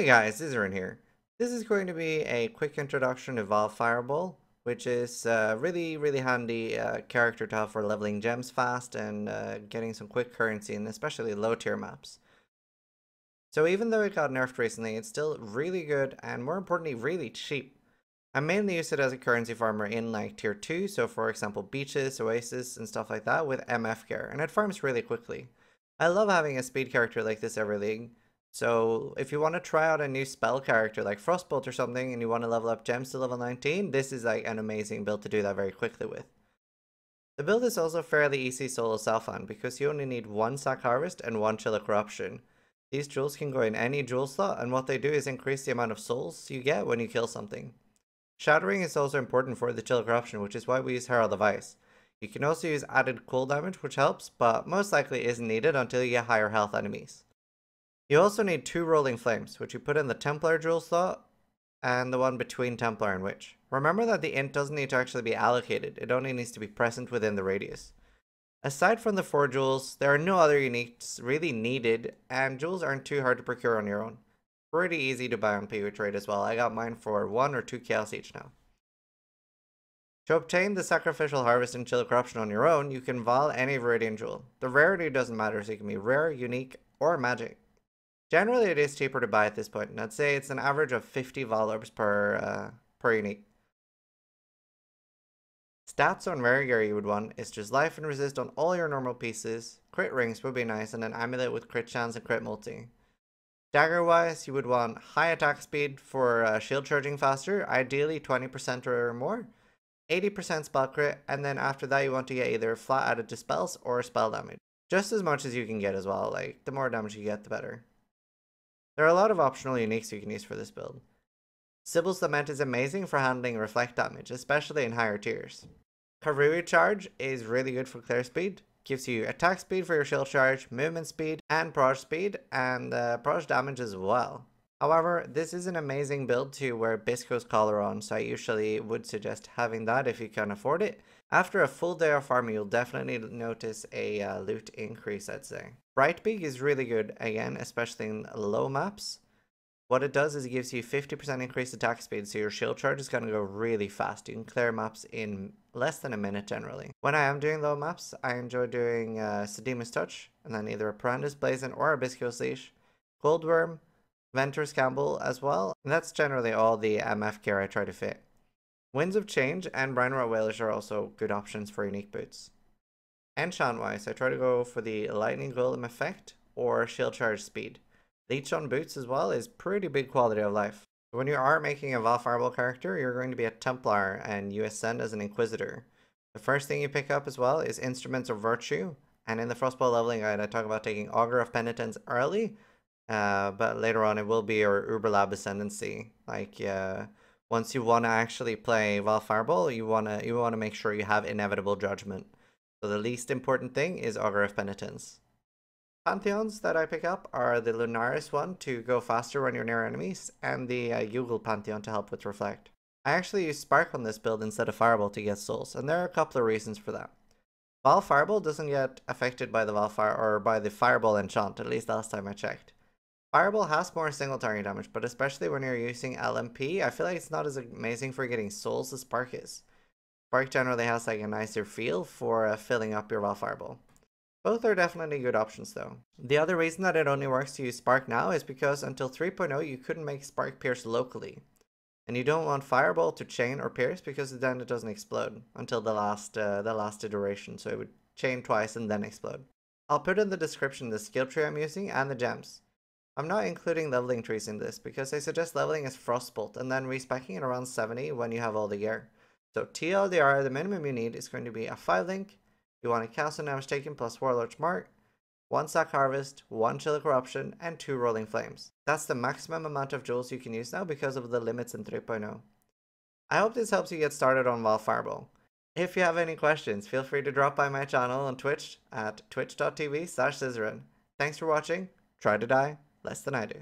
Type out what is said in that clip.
Hey guys, Zizaran here. This is going to be a quick introduction to Vaal Fireball, which is a really handy character to have for leveling gems fast and getting some quick currency in especially low tier maps. So even though it got nerfed recently, it's still really good and more importantly really cheap. I mainly use it as a currency farmer in like tier 2, so for example beaches, oasis and stuff like that with MF gear, and it farms really quickly. I love having a speed character like this every league. So if you want to try out a new spell character like Frostbolt or something and you want to level up gems to level 19, this is like an amazing build to do that very quickly with. The build is also fairly easy solo self-found because you only need 1 sack harvest and 1 chill of corruption. These jewels can go in any jewel slot, and what they do is increase the amount of souls you get when you kill something. Shattering is also important for the chill of corruption, which is why we use Herald of Ice. You can also use added cool damage, which helps, but most likely isn't needed until you get higher health enemies. You also need 2 rolling flames, which you put in the Templar jewel slot and the one between Templar and Witch. Remember that the int doesn't need to actually be allocated, it only needs to be present within the radius. Aside from the 4 jewels, there are no other uniques really needed, and jewels aren't too hard to procure on your own. Pretty easy to buy on PvE Trade as well. I got mine for 1 or 2 chaos each now. To obtain the Sacrificial Harvest and Chill Corruption on your own, you can Vaal any Viridian jewel. The rarity doesn't matter, so it can be rare, unique, or magic. Generally, it is cheaper to buy at this point, and I'd say it's an average of 50 Vaal orbs per unique. Stats on rare gear you would want is just life and resist on all your normal pieces, crit rings would be nice, and an amulet with crit chance and crit multi. Dagger wise, you would want high attack speed for shield charging faster, ideally 20% or more, 80% spell crit, and then after that you want to get either flat added to spells or spell damage. Just as much as you can get as well, like the more damage you get the better. There are a lot of optional uniques you can use for this build. Sibyl's Lament is amazing for handling reflect damage, especially in higher tiers. Karui Charge is really good for clear speed, gives you attack speed for your shield charge, movement speed, and proj speed, and proj damage as well. However, this is an amazing build to wear Bisco's collar on, so I usually would suggest having that if you can afford it. After a full day of farming, you'll definitely notice a loot increase, I'd say. Brightbeak is really good, again, especially in low maps. What it does is it gives you 50% increased attack speed, so your shield charge is going to go really fast. You can clear maps in less than a minute generally. When I am doing low maps, I enjoy doing Sedima's Touch, and then either a Parandus Blazon or a Bisco's Leash, Coldworm, Ventur's Campbell as well, and that's generally all the MF gear I try to fit. Winds of Change and Brine-Rot Whalers are also good options for unique boots. Enchant wise, I try to go for the Lightning Golem effect or Shield Charge speed. Leech on boots as well is pretty big quality of life. When you are making a Vaal Fireball character, you're going to be a Templar and you ascend as an Inquisitor. The first thing you pick up as well is Instruments of Virtue, and in the Frostbolt leveling guide I talk about taking Augur of Penitence early, but later on it will be your Uberlab Ascendancy. Like once you want to actually play Vaal Fireball, you want to make sure you have Inevitable Judgment. So the least important thing is Augur of Penitence. Pantheons that I pick up are the Lunaris one to go faster when you're near enemies, and the Yugel Pantheon to help with Reflect. I actually use Spark on this build instead of Fireball to get souls, and there are a couple of reasons for that. Vaal Fireball doesn't get affected by the by the Fireball enchant, at least last time I checked. Fireball has more single target damage, but especially when you're using LMP, I feel like it's not as amazing for getting souls as Spark is. Spark generally has like a nicer feel for filling up your Vaal Fireball. Both are definitely good options though. The other reason that it only works to use Spark now is because until 3.0 you couldn't make Spark pierce locally. And you don't want Fireball to chain or pierce because then it doesn't explode until the last iteration, so it would chain twice and then explode. I'll put in the description the skill tree I'm using and the gems. I'm not including leveling trees in this because I suggest leveling as Frostbolt and then respecking it around 70 when you have all the gear. So TLDR, the minimum you need is going to be a 5 link. You want a Castle Damage Taken plus Warlord's Mark, 1 Sack Harvest, 1 Chill Corruption, and 2 Rolling Flames. That's the maximum amount of jewels you can use now because of the limits in 3.0. I hope this helps you get started on Vaal Fireball. If you have any questions, feel free to drop by my channel on Twitch at twitch.tv/Zizaran. Thanks for watching, try to die less than I do.